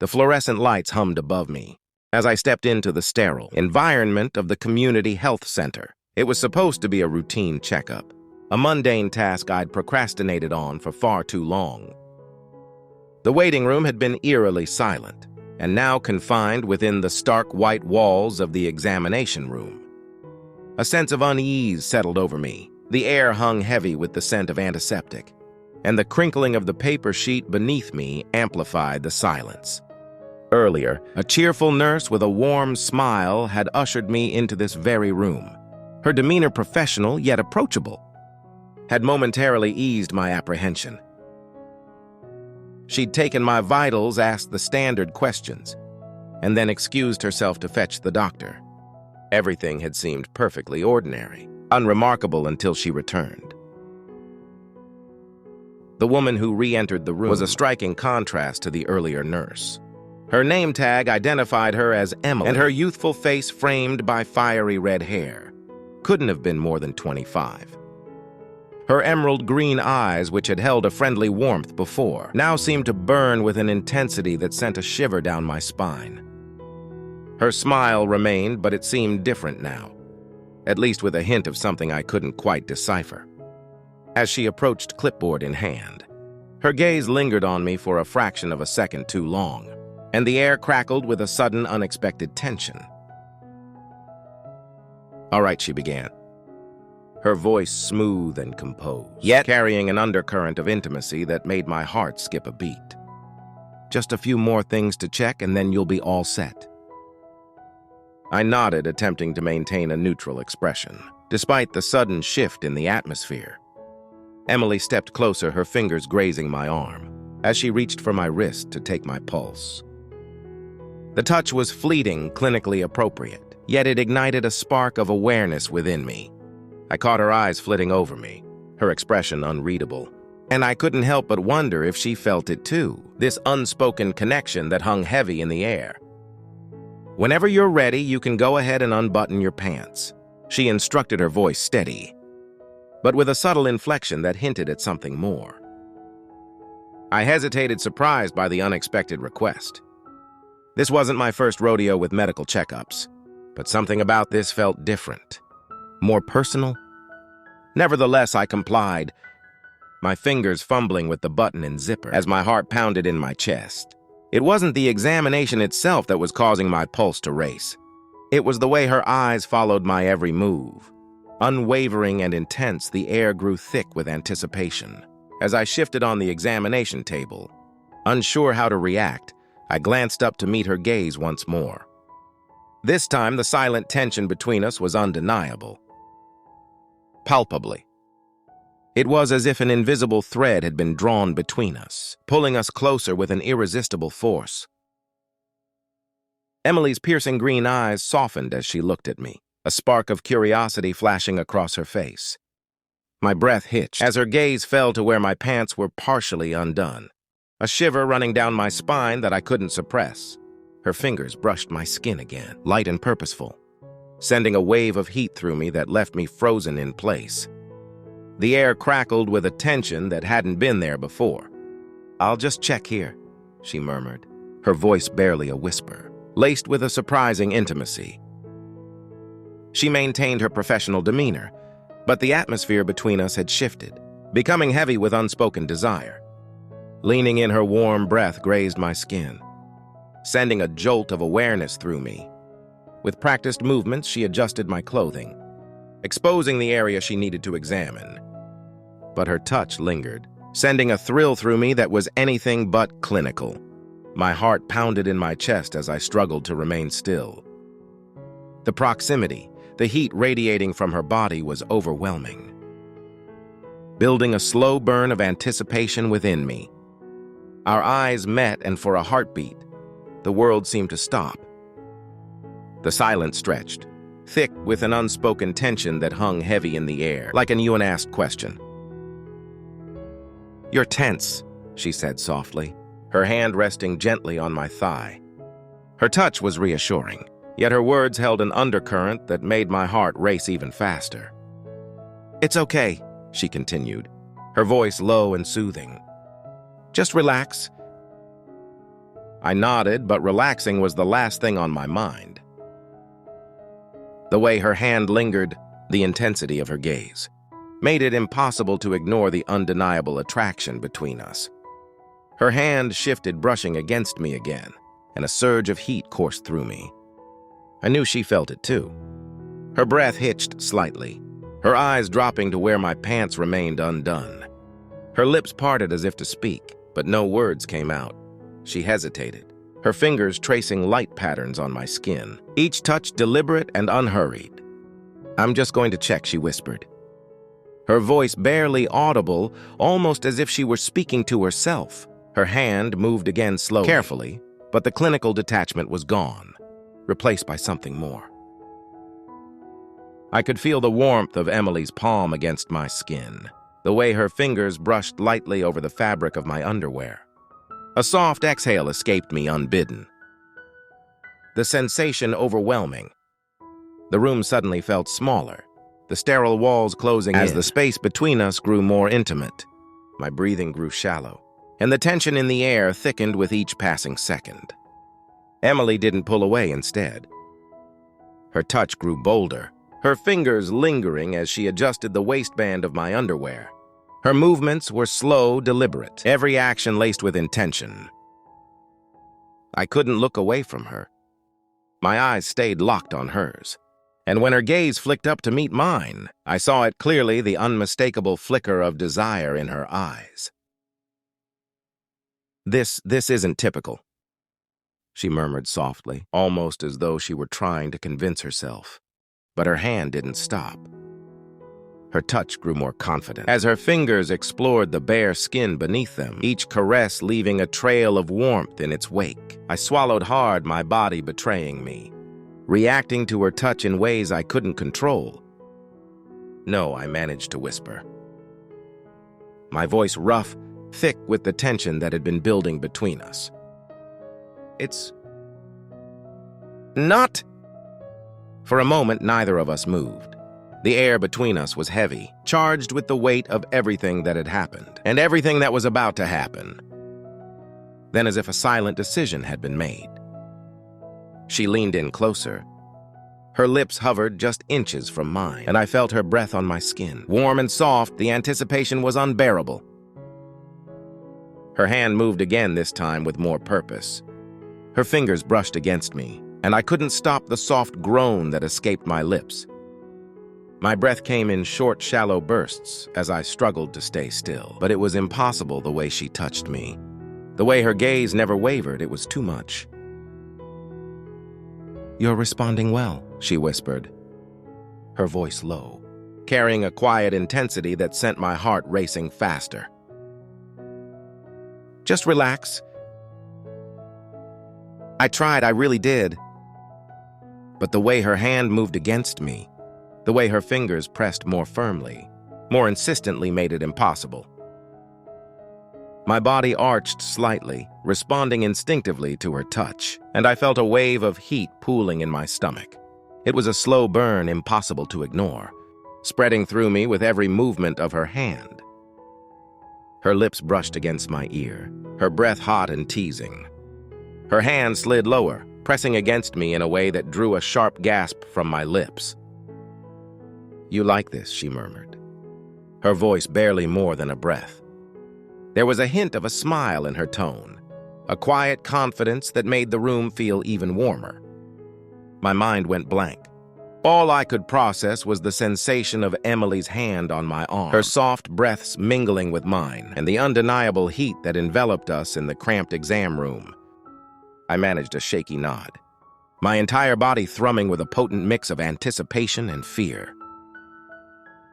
The fluorescent lights hummed above me as I stepped into the sterile environment of the community health center. It was supposed to be a routine checkup, a mundane task I'd procrastinated on for far too long. The waiting room had been eerily silent, and now confined within the stark white walls of the examination room. A sense of unease settled over me. The air hung heavy with the scent of antiseptic, and the crinkling of the paper sheet beneath me amplified the silence. Earlier, a cheerful nurse with a warm smile had ushered me into this very room. Her demeanor, professional yet approachable, had momentarily eased my apprehension. She'd taken my vitals, asked the standard questions, and then excused herself to fetch the doctor. Everything had seemed perfectly ordinary, unremarkable until she returned. The woman who re-entered the room was a striking contrast to the earlier nurse. Her name tag identified her as Emily, and her youthful face, framed by fiery red hair, couldn't have been more than 25. Her emerald green eyes, which had held a friendly warmth before, now seemed to burn with an intensity that sent a shiver down my spine. Her smile remained, but it seemed different now, at least with a hint of something I couldn't quite decipher. As she approached, clipboard in hand, her gaze lingered on me for a fraction of a second too long, and the air crackled with a sudden, unexpected tension. "All right," she began, her voice smooth and composed, yet carrying an undercurrent of intimacy that made my heart skip a beat. "Just a few more things to check, and then you'll be all set." I nodded, attempting to maintain a neutral expression, despite the sudden shift in the atmosphere. Emily stepped closer, her fingers grazing my arm, as she reached for my wrist to take my pulse. The touch was fleeting, clinically appropriate, yet it ignited a spark of awareness within me. I caught her eyes flitting over me, her expression unreadable, and I couldn't help but wonder if she felt it too, this unspoken connection that hung heavy in the air. "Whenever you're ready, you can go ahead and unbutton your pants," she instructed, her voice steady, but with a subtle inflection that hinted at something more. I hesitated, surprised by the unexpected request. This wasn't my first rodeo with medical checkups, but something about this felt different, more personal. Nevertheless, I complied, my fingers fumbling with the button and zipper as my heart pounded in my chest. It wasn't the examination itself that was causing my pulse to race. It was the way her eyes followed my every move. Unwavering and intense, the air grew thick with anticipation. As I shifted on the examination table, unsure how to react, I glanced up to meet her gaze once more. This time, the silent tension between us was undeniable. Palpably. It was as if an invisible thread had been drawn between us, pulling us closer with an irresistible force. Emily's piercing green eyes softened as she looked at me, a spark of curiosity flashing across her face. My breath hitched as her gaze fell to where my pants were partially undone, a shiver running down my spine that I couldn't suppress. Her fingers brushed my skin again, light and purposeful, sending a wave of heat through me that left me frozen in place. The air crackled with a tension that hadn't been there before. "I'll just check here," she murmured, her voice barely a whisper, laced with a surprising intimacy. She maintained her professional demeanor, but the atmosphere between us had shifted, becoming heavy with unspoken desire. Leaning in, her warm breath grazed my skin, sending a jolt of awareness through me. With practiced movements, she adjusted my clothing, exposing the area she needed to examine. But her touch lingered, sending a thrill through me that was anything but clinical. My heart pounded in my chest as I struggled to remain still. The proximity, the heat radiating from her body, was overwhelming, building a slow burn of anticipation within me. Our eyes met, and for a heartbeat, the world seemed to stop. The silence stretched, thick with an unspoken tension that hung heavy in the air, like an unasked question. "You're tense," she said softly, her hand resting gently on my thigh. Her touch was reassuring, yet her words held an undercurrent that made my heart race even faster. "It's okay," she continued, her voice low and soothing. "Just relax." I nodded, but relaxing was the last thing on my mind. The way her hand lingered, the intensity of her gaze, made it impossible to ignore the undeniable attraction between us. Her hand shifted, brushing against me again, and a surge of heat coursed through me. I knew she felt it too. Her breath hitched slightly, her eyes dropping to where my pants remained undone. Her lips parted as if to speak, but no words came out. She hesitated, her fingers tracing light patterns on my skin, each touch deliberate and unhurried. "I'm just going to check," she whispered. Her voice barely audible, almost as if she were speaking to herself. Her hand moved again slowly, carefully, but the clinical detachment was gone, replaced by something more. I could feel the warmth of Emily's palm against my skin, the way her fingers brushed lightly over the fabric of my underwear. A soft exhale escaped me unbidden. The sensation overwhelming. The room suddenly felt smaller, the sterile walls closing in. As the space between us grew more intimate, my breathing grew shallow, and the tension in the air thickened with each passing second. Emily didn't pull away instead. Her touch grew bolder, her fingers lingering as she adjusted the waistband of my underwear. Her movements were slow, deliberate, every action laced with intention. I couldn't look away from her. My eyes stayed locked on hers, and when her gaze flicked up to meet mine, I saw it clearly, the unmistakable flicker of desire in her eyes. This isn't typical," she murmured softly, almost as though she were trying to convince herself. But her hand didn't stop. Her touch grew more confident as her fingers explored the bare skin beneath them, each caress leaving a trail of warmth in its wake. I swallowed hard, my body betraying me, reacting to her touch in ways I couldn't control. "No," I managed to whisper, my voice rough, thick with the tension that had been building between us. "It's not." For a moment, neither of us moved. The air between us was heavy, charged with the weight of everything that had happened, and everything that was about to happen. Then, as if a silent decision had been made, she leaned in closer. Her lips hovered just inches from mine, and I felt her breath on my skin. Warm and soft, the anticipation was unbearable. Her hand moved again, this time with more purpose. Her fingers brushed against me, and I couldn't stop the soft groan that escaped my lips. My breath came in short, shallow bursts as I struggled to stay still, but it was impossible the way she touched me. The way her gaze never wavered, it was too much. "You're responding well," she whispered, her voice low, carrying a quiet intensity that sent my heart racing faster. "Just relax." I tried, I really did. But the way her hand moved against me, the way her fingers pressed more firmly, more insistently, made it impossible. My body arched slightly, responding instinctively to her touch, and I felt a wave of heat pooling in my stomach. It was a slow burn, impossible to ignore, spreading through me with every movement of her hand. Her lips brushed against my ear, her breath hot and teasing. Her hand slid lower, pressing against me in a way that drew a sharp gasp from my lips. "You like this," she murmured, her voice barely more than a breath. There was a hint of a smile in her tone, a quiet confidence that made the room feel even warmer. My mind went blank. All I could process was the sensation of Emily's hand on my arm, her soft breaths mingling with mine, and the undeniable heat that enveloped us in the cramped exam room. I managed a shaky nod, my entire body thrumming with a potent mix of anticipation and fear.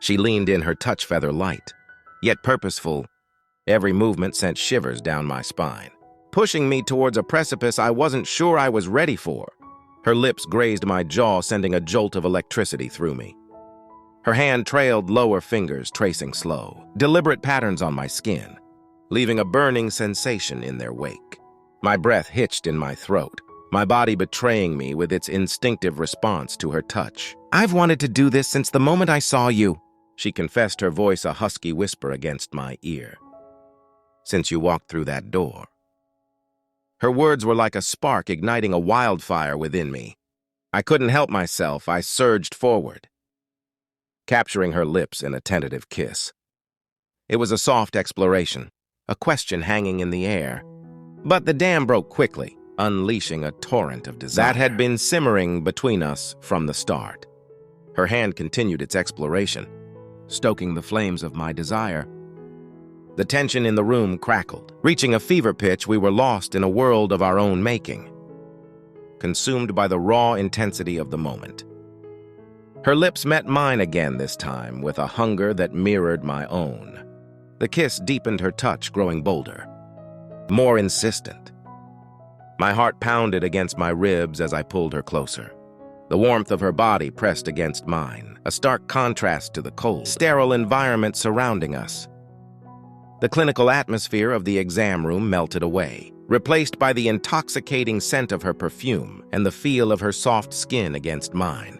She leaned in, her touch feather light, yet purposeful. Every movement sent shivers down my spine, pushing me towards a precipice I wasn't sure I was ready for. Her lips grazed my jaw, sending a jolt of electricity through me. Her hand trailed lower fingers, tracing slow, deliberate patterns on my skin, leaving a burning sensation in their wake. My breath hitched in my throat, my body betraying me with its instinctive response to her touch. "I've wanted to do this since the moment I saw you," she confessed, her voice a husky whisper against my ear. "Since you walked through that door." Her words were like a spark igniting a wildfire within me. I couldn't help myself. I surged forward, capturing her lips in a tentative kiss. It was a soft exploration, a question hanging in the air. But the dam broke quickly, unleashing a torrent of desire that had been simmering between us from the start. Her hand continued its exploration, stoking the flames of my desire. The tension in the room crackled. Reaching a fever pitch, we were lost in a world of our own making, consumed by the raw intensity of the moment. Her lips met mine again this time, with a hunger that mirrored my own. The kiss deepened her touch, growing bolder, more insistent. My heart pounded against my ribs as I pulled her closer. The warmth of her body pressed against mine, a stark contrast to the cold, sterile environment surrounding us. The clinical atmosphere of the exam room melted away, replaced by the intoxicating scent of her perfume and the feel of her soft skin against mine.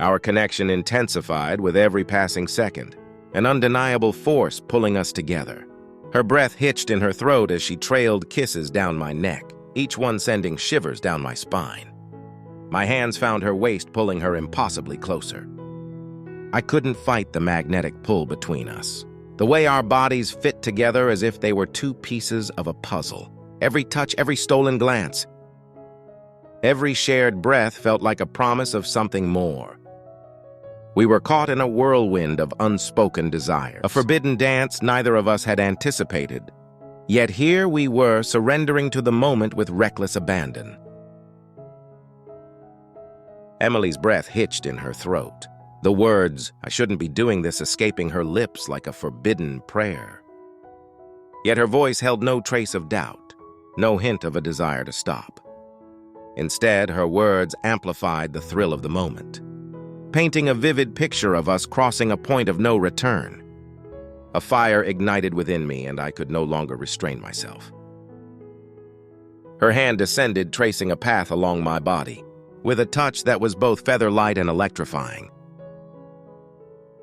Our connection intensified with every passing second, an undeniable force pulling us together. Her breath hitched in her throat as she trailed kisses down my neck, each one sending shivers down my spine. My hands found her waist, pulling her impossibly closer. I couldn't fight the magnetic pull between us, the way our bodies fit together as if they were two pieces of a puzzle. Every touch, every stolen glance, every shared breath felt like a promise of something more. We were caught in a whirlwind of unspoken desires, a forbidden dance neither of us had anticipated. Yet here we were, surrendering to the moment with reckless abandon. Emily's breath hitched in her throat. The words, "I shouldn't be doing this," escaping her lips like a forbidden prayer. Yet her voice held no trace of doubt, no hint of a desire to stop. Instead, her words amplified the thrill of the moment, painting a vivid picture of us crossing a point of no return. A fire ignited within me, and I could no longer restrain myself. Her hand descended, tracing a path along my body, with a touch that was both feather-light and electrifying.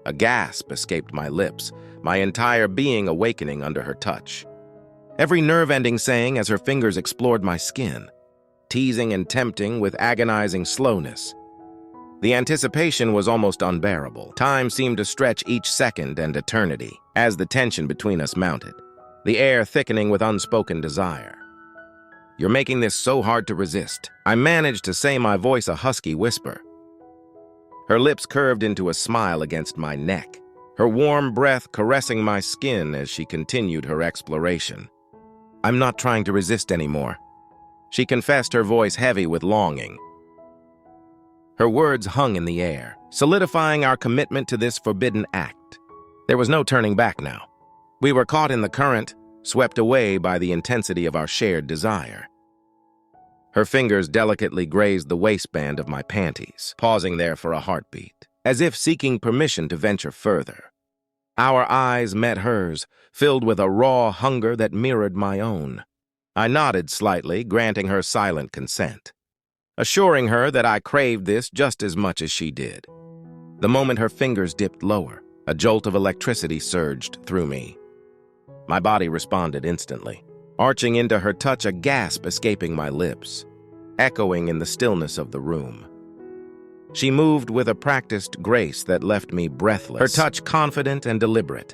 A gasp escaped my lips, my entire being awakening under her touch. Every nerve ending sang as her fingers explored my skin, teasing and tempting with agonizing slowness. The anticipation was almost unbearable. Time seemed to stretch each second and eternity as the tension between us mounted, the air thickening with unspoken desire. "You're making this so hard to resist," I managed to say, my voice a husky whisper. Her lips curved into a smile against my neck, her warm breath caressing my skin as she continued her exploration. "I'm not trying to resist anymore," she confessed, her voice heavy with longing. Her words hung in the air, solidifying our commitment to this forbidden act. There was no turning back now. We were caught in the current, swept away by the intensity of our shared desire. Her fingers delicately grazed the waistband of my panties, pausing there for a heartbeat, as if seeking permission to venture further. Our eyes met hers, filled with a raw hunger that mirrored my own. I nodded slightly, granting her silent consent, assuring her that I craved this just as much as she did. The moment her fingers dipped lower, a jolt of electricity surged through me. My body responded instantly, arching into her touch, a gasp escaping my lips, echoing in the stillness of the room. She moved with a practiced grace that left me breathless, her touch confident and deliberate,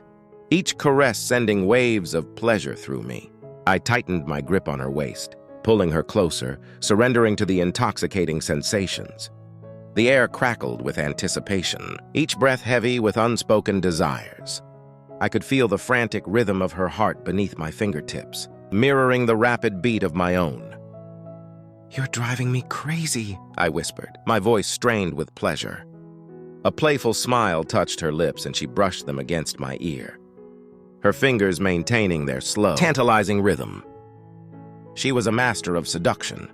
each caress sending waves of pleasure through me. I tightened my grip on her waist, pulling her closer, surrendering to the intoxicating sensations. The air crackled with anticipation, each breath heavy with unspoken desires. I could feel the frantic rhythm of her heart beneath my fingertips, mirroring the rapid beat of my own. "You're driving me crazy," I whispered, my voice strained with pleasure. A playful smile touched her lips, and she brushed them against my ear, her fingers maintaining their slow, tantalizing rhythm. She was a master of seduction,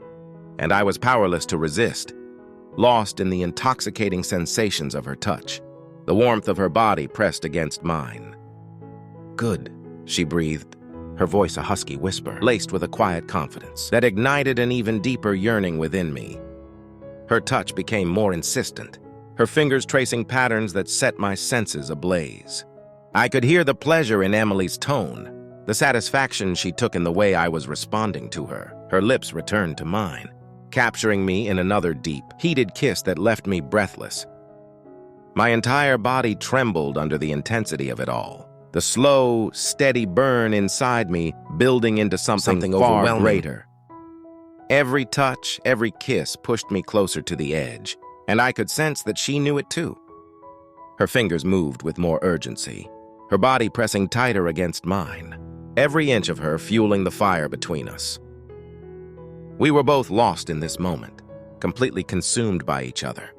and I was powerless to resist, lost in the intoxicating sensations of her touch. The warmth of her body pressed against mine. "Good," she breathed, her voice a husky whisper, laced with a quiet confidence that ignited an even deeper yearning within me. Her touch became more insistent, her fingers tracing patterns that set my senses ablaze. I could hear the pleasure in Emily's tone, The satisfaction she took in the way I was responding to her. Her lips returned to mine, capturing me in another deep, heated kiss that left me breathless. My entire body trembled under the intensity of it all. The slow, steady burn inside me building into something far greater. Every touch, every kiss pushed me closer to the edge, and I could sense that she knew it too. Her fingers moved with more urgency, her body pressing tighter against mine, every inch of her fueling the fire between us. We were both lost in this moment, completely consumed by each other.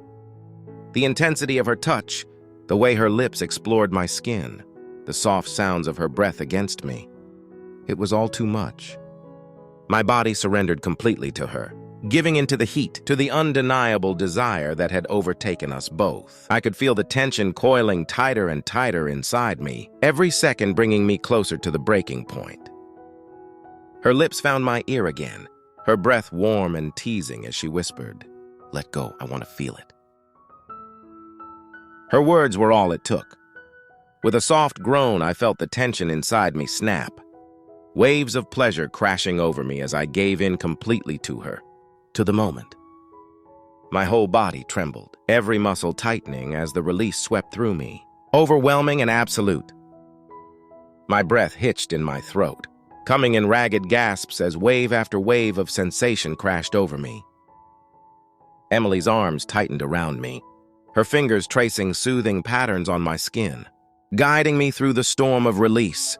The intensity of her touch, the way her lips explored my skin, the soft sounds of her breath against me. It was all too much. My body surrendered completely to her, giving into the heat, to the undeniable desire that had overtaken us both. I could feel the tension coiling tighter and tighter inside me, every second bringing me closer to the breaking point. Her lips found my ear again, her breath warm and teasing as she whispered, "Let go, I want to feel it." Her words were all it took. With a soft groan, I felt the tension inside me snap. Waves of pleasure crashing over me as I gave in completely to her, to the moment. My whole body trembled, every muscle tightening as the release swept through me, overwhelming and absolute. My breath hitched in my throat, coming in ragged gasps as wave after wave of sensation crashed over me. Emily's arms tightened around me, her fingers tracing soothing patterns on my skin, guiding me through the storm of release.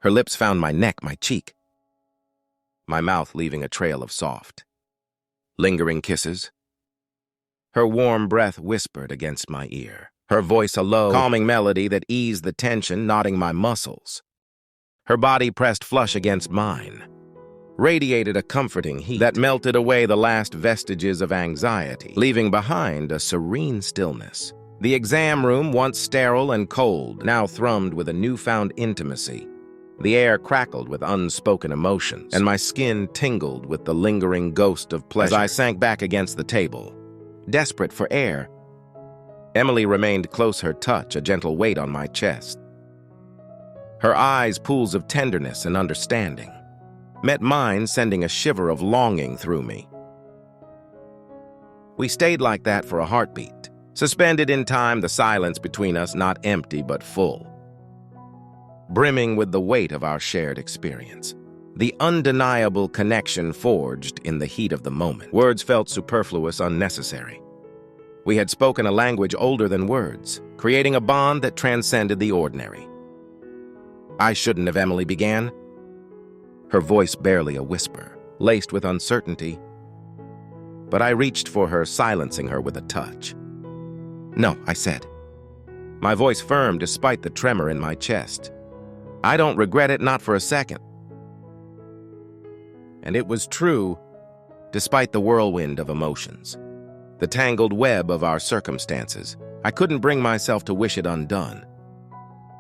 Her lips found my neck, my cheek, my mouth leaving a trail of soft, lingering kisses. Her warm breath whispered against my ear, her voice a low, calming melody that eased the tension knotting my muscles. Her body pressed flush against mine, radiated a comforting heat that melted away the last vestiges of anxiety, leaving behind a serene stillness. The exam room, once sterile and cold, now thrummed with a newfound intimacy. The air crackled with unspoken emotions, and my skin tingled with the lingering ghost of pleasure. As I sank back against the table, desperate for air, Emily remained close, her touch a gentle weight on my chest. Her eyes, pools of tenderness and understanding, met mine, sending a shiver of longing through me. We stayed like that for a heartbeat, suspended in time, the silence between us not empty but full, brimming with the weight of our shared experience, the undeniable connection forged in the heat of the moment. Words felt superfluous, unnecessary. We had spoken a language older than words, creating a bond that transcended the ordinary. "I shouldn't have," Emily began, her voice barely a whisper, laced with uncertainty. But I reached for her, silencing her with a touch. "No," I said, my voice firm despite the tremor in my chest. "I don't regret it, not for a second." And it was true, despite the whirlwind of emotions, the tangled web of our circumstances. I couldn't bring myself to wish it undone.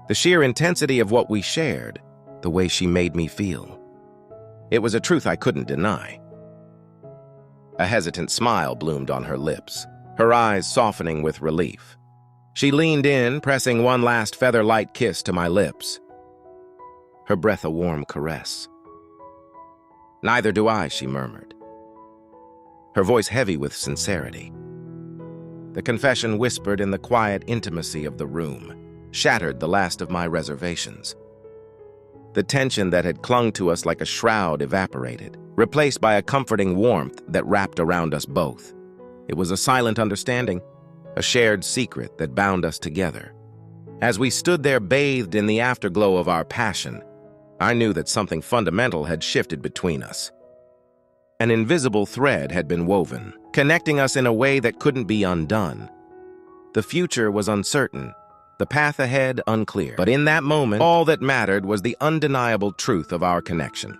The sheer intensity of what we shared, the way she made me feel. It was a truth I couldn't deny. A hesitant smile bloomed on her lips, her eyes softening with relief. She leaned in, pressing one last feather-light kiss to my lips, her breath a warm caress. "Neither do I," she murmured, her voice heavy with sincerity. The confession whispered in the quiet intimacy of the room shattered the last of my reservations. The tension that had clung to us like a shroud evaporated, replaced by a comforting warmth that wrapped around us both. It was a silent understanding, a shared secret that bound us together. As we stood there bathed in the afterglow of our passion, I knew that something fundamental had shifted between us. An invisible thread had been woven, connecting us in a way that couldn't be undone. The future was uncertain, the path ahead unclear. But in that moment, all that mattered was the undeniable truth of our connection.